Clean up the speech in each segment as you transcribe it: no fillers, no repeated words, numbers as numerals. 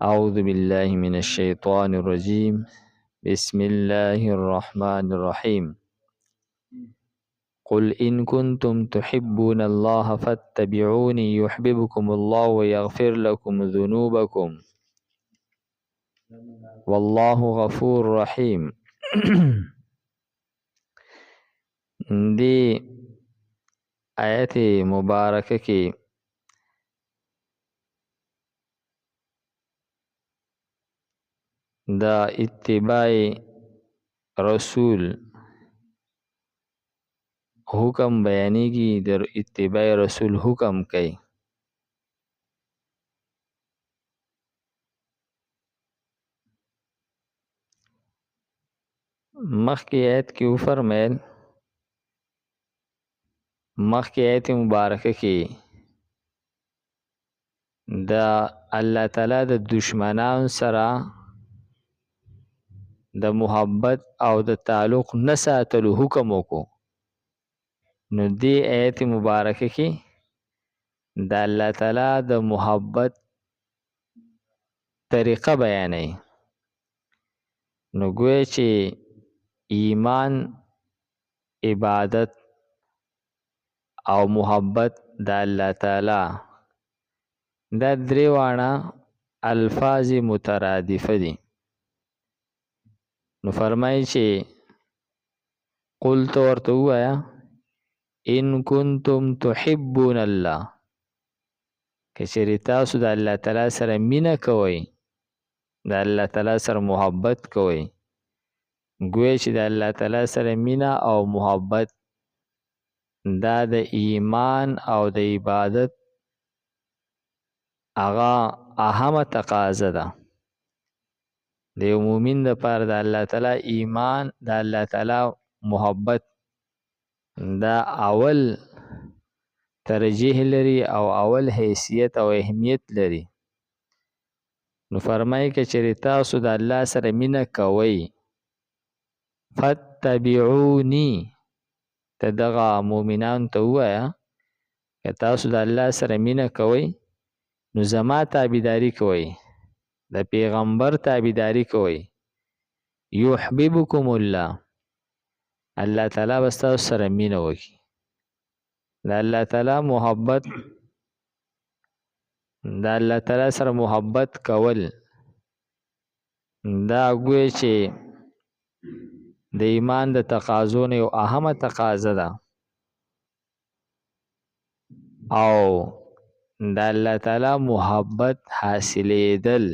أعوذ بالله من الشيطان الرجيم. بسم الله الرحمن الرحيم. قل إن كنتم تحبون الله فاتبعوني يحببكم الله ويغفر لكم ذنوبكم والله غفور رحيم. دی آیت مبارکه کې د اتباع رسول حکم بیانېږي. د اتباع رسول حکم کوي. مخکې آیت کې وفرمایل، مخکې آیت مبارکه کې د الله تعالی د دشمنانو سره د محبت او د تعلق نه ساتلو حکم وکړو. نو دې آیت مبارکه کې د الله تعالی د محبت طریقه بیانوي. نو ګویا چې ایمان، عبادت او محبت د الله تعالی دا درې واړه الفاظ مترادفه دي. نو فرمایي چې قل تو ورته ووایه ان کنتم تحبون الله، که چېرې تاسو د الله تعالی سره مینه کوئ، د الله تعالی سره محبت کوئ. ګویا چې د الله تعالی سره مینه او محبت دا د ایمان او د عبادت هغه اهمه تقاضا ده. د یو مؤمن دپاره د الله تعالی ایمان، د الله تعالی محبت دا اول ترجیح لري او اول حیثیت او اهمیت لري. نو فرمایي که چېرې تاسو د الله سره مینه کوئ، فتبعوني، ته دغه مؤمنانو ته ووایه که تاسو د الله سره مینه کوئ نو زما تابعداري کوئ، د پیغمبر تابعداري کوئ. یحببکم الله، الله تعالی به ستاسو سره مینه وکړي. د الله تعالی محبت، د الله تعالی سره محبت کول دا ګویا چې د ایمان د تقاضو نه یو اهمه تقاضا ده. او د الله تعالی محبت حاصلېدل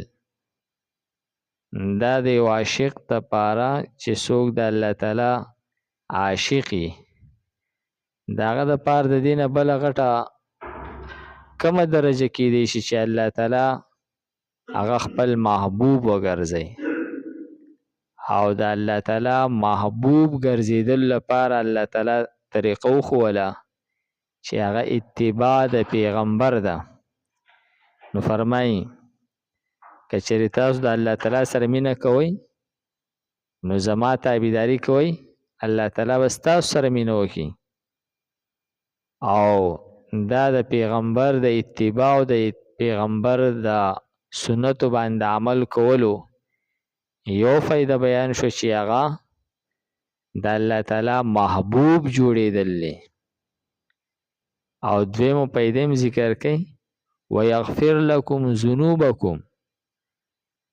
دا د یو عاشق دپاره چې څوک د الله تعالی عاشق وي، د هغه دپاره د دې نه بله غټه کومه درجه کیدی شي چې الله تعالی هغه خپل محبوب وګرځي. او د الله تعالی محبوب ګرځېدل لپاره الله تعالی طریقه وښوله چې هغه اتباع د پیغمبر ده. نو فرمایي که چېرې تاسو د الله تعالی سره مینه کوئ نو زما تابعداري کوئ، الله تعالی به ستاسو سره مینه وکړي. او دا د پیغمبر د اتباع او د پیغمبر د سنتو باندې عمل کولو یو فایده بیان شو چې هغه د الله تعالی محبوب جوړېدل دی. او دویمه فایده هم ذکر کوي، ویغفر لکم ذنوبکم،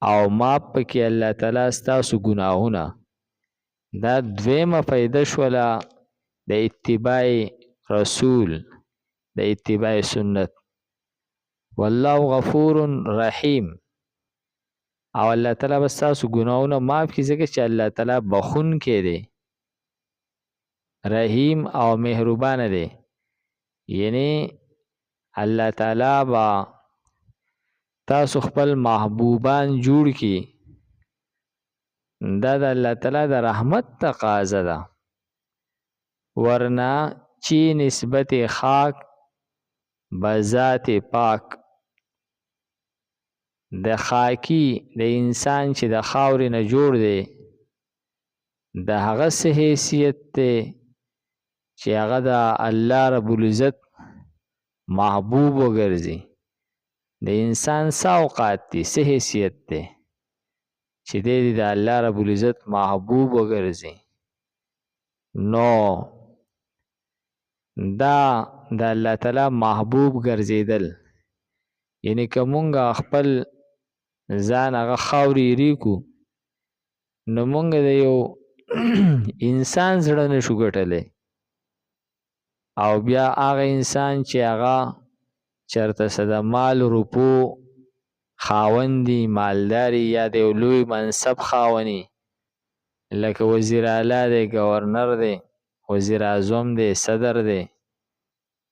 او معاف پکې الله تعالی ستاسو ګناهونه. دا دویمه فایده شوله د اتباع رسول، د اتباع سنت. والله غفور رحیم، او الله تعالی به ستاسو ګناهونه معاف کړي ځکه چې الله تعالی بخونکی دی، رحیم او مهربانه دی. یعنی الله تعالی به تاسو خپل محبوبان جوړ کړي. دا د الله تعالی د رحمت تقاضا ده. ورنه چی نسبت خاک بذات پاک، د خاکی د انسان چې د خاورې نه جوړ دی د هغه څه حیثیت دی چې هغه د الله رب العزت محبوب وګرځي. د انسان څه اوقات دي، څه حیثیت دی چې دی د الله رب العزت محبوب وګرځي. نو دا د الله تعالی محبوب ګرځیدل، یعنی که مونږ خپل ځان هغه خاورې ریکو نو مونږ د یو انسان زړه نشو ګټلی، او بیا هغه انسان چې هغه چرته څه د مال روپو خاوندي، مالداري، یا د یو لوی منصب خاوني، لکه وزیر اعلی دی، گورنر دی، وزیر اعظم دی، صدر دی،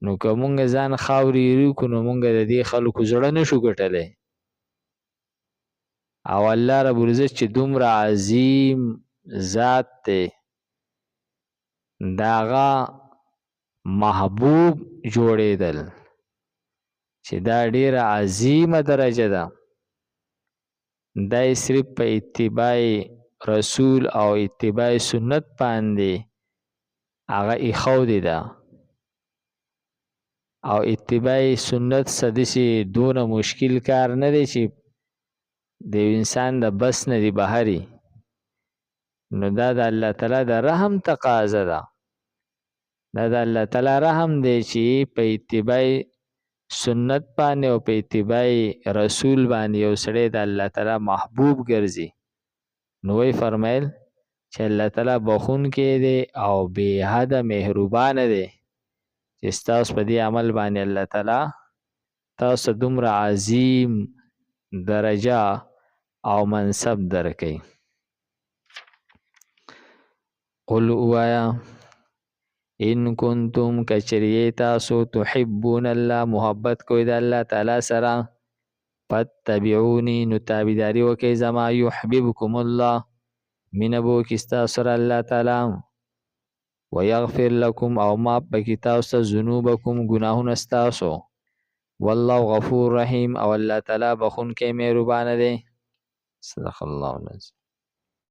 نو که مونږ ځان خاورې ریکو نو مونږ د دې خلکو زړه نشو ګټلی. او الله رب العزت چې دومره عظیم ذات دی، داغه محبوب جوړېدل چې دا ډیره عظیمه درجه ده، دا صرف په اتباع رسول او اتباع سنت باندې هغه ایښودې ده. او اتباع سنت څه داسې دونه مشکل کار نه دی چې د انسان د بس نه دی بهري. نو دا د الله تعالی د رحم تقاضا ده، دا د الله تعالی رحم دی چې په اتباع سنت باندې او په اتباع رسول باندې یو سړی د الله تعالی محبوب ګرځي. نو وی فرمایل چې الله تعالی بخونکی دی او بې حده مهربانه دی چې ستاسو په دې عمل باندې الله تعالی تاسو دومره عظیم درجه او منصب درکړي. قل اوایا ان کنتم کچریه تاسو تحبون الله محبت کوئ د الله تعالی سره، فتبعونی نو تابعداري وکئ زما، یحببکم الله مینه به وکړي ستاسو سره الله تعالی، ویغفر لکم او معاف به کړي تاسو ته ذنوبکم ګناهونه ستاسو، والله غفور رحیم او الله تعالی بخونکی مهربانه دی. صدق الله العظیم.